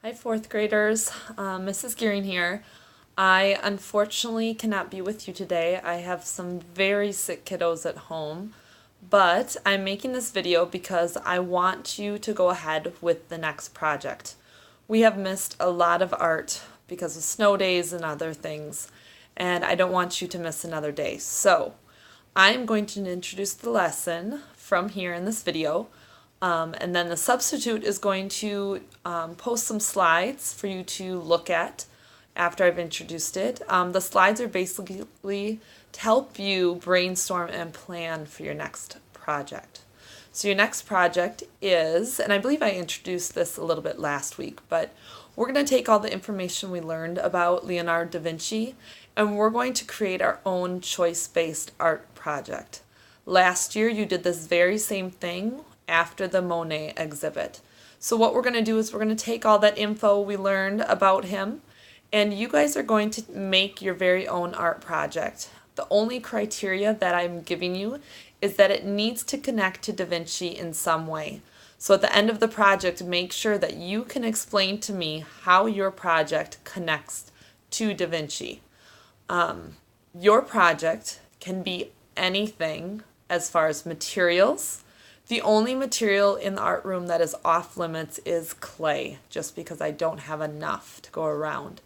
Hi, fourth graders. Mrs. Gearing here. I unfortunately cannot be with you today. I have some very sick kiddos at home, but I'm making this video because I want you to go ahead with the next project. We have missed a lot of art because of snow days and other things, and I don't want you to miss another day. So I'm going to introduce the lesson from here in this video. And then the substitute is going to post some slides for you to look at after I've introduced it. The slides are basically to help you brainstorm and plan for your next project. So your next project is, and I believe I introduced this a little bit last week, but we're going to take all the information we learned about Leonardo da Vinci and we're going to create our own choice-based art project. Last year you did this very same thing after the Monet exhibit. So what we're going to do is we're going to take all that info we learned about him and you guys are going to make your very own art project. The only criteria that I'm giving you is that it needs to connect to Da Vinci in some way. So at the end of the project, make sure that you can explain to me how your project connects to Da Vinci. Your project can be anything as far as materials. The only material in the art room that is off limits is clay, just because I don't have enough to go around.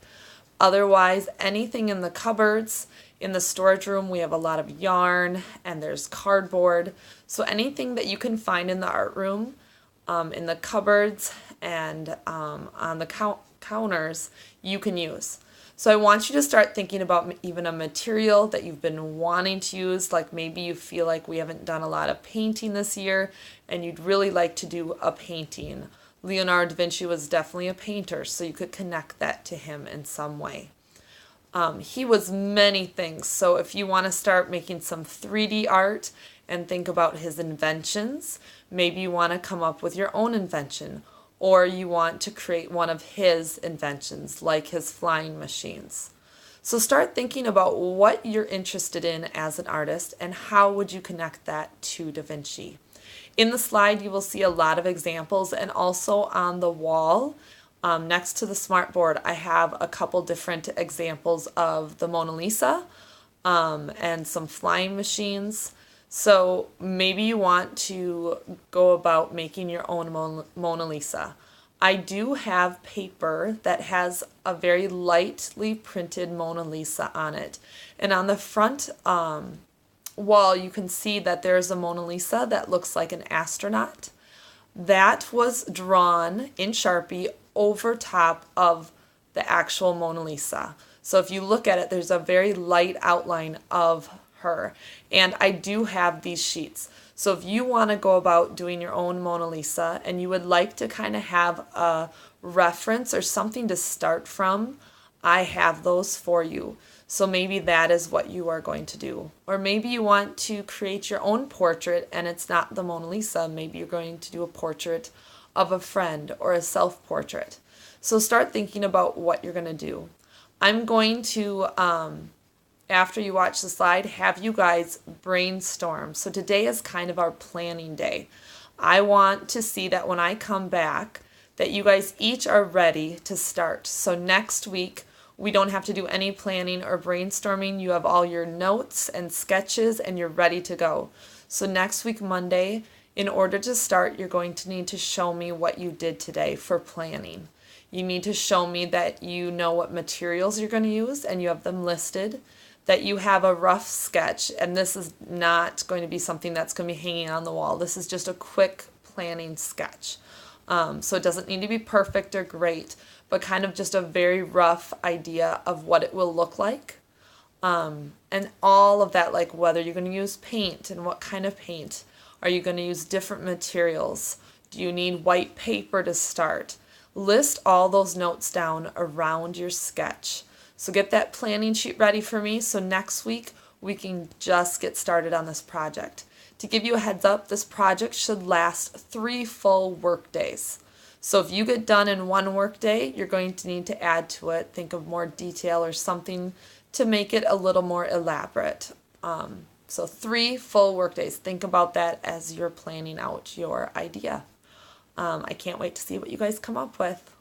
Otherwise, anything in the cupboards, in the storage room, we have a lot of yarn and there's cardboard. So anything that you can find in the art room, in the cupboards and on the counters, you can use. So I want you to start thinking about even a material that you've been wanting to use, like maybe you feel like we haven't done a lot of painting this year and you'd really like to do a painting. Leonardo da Vinci was definitely a painter, so you could connect that to him in some way. He was many things, so if you want to start making some 3D art and think about his inventions, maybe you want to come up with your own invention. Or you want to create one of his inventions, like his flying machines. So start thinking about what you're interested in as an artist and how would you connect that to Da Vinci. In the slide, you will see a lot of examples, and also on the wall next to the smartboard, I have a couple different examples of the Mona Lisa and some flying machines. So maybe you want to go about making your own Mona Lisa. I do have paper that has a very lightly printed Mona Lisa on it. And on the front wall, you can see that there's a Mona Lisa that looks like an astronaut. That was drawn in Sharpie over top of the actual Mona Lisa. So if you look at it, there's a very light outline of her. And I do have these sheets. So if you want to go about doing your own Mona Lisa and you would like to kind of have a reference or something to start from, I have those for you. So maybe that is what you are going to do. Or maybe you want to create your own portrait and it's not the Mona Lisa. Maybe you're going to do a portrait of a friend or a self-portrait. So start thinking about what you're going to do. I'm going to after you watch the slide, have you guys brainstorm. So today is kind of our planning day. I want to see that when I come back, that you guys each are ready to start. So next week, we don't have to do any planning or brainstorming. You have all your notes and sketches and you're ready to go. So next week, Monday, in order to start, you're going to need to show me what you did today for planning. You need to show me that you know what materials you're going to use and you have them listed, that you have a rough sketch, and this is not going to be something that's going to be hanging on the wall. This is just a quick planning sketch. So it doesn't need to be perfect or great, but kind of just a very rough idea of what it will look like. And all of that, like whether you're going to use paint and what kind of paint. Are you going to use different materials? Do you need white paper to start? List all those notes down around your sketch. So get that planning sheet ready for me so next week we can just get started on this project. To give you a heads up, this project should last 3 full work days. So if you get done in 1 work day, you're going to need to add to it, think of more detail or something to make it a little more elaborate. So 3 full work days. Think about that as you're planning out your idea. I can't wait to see what you guys come up with.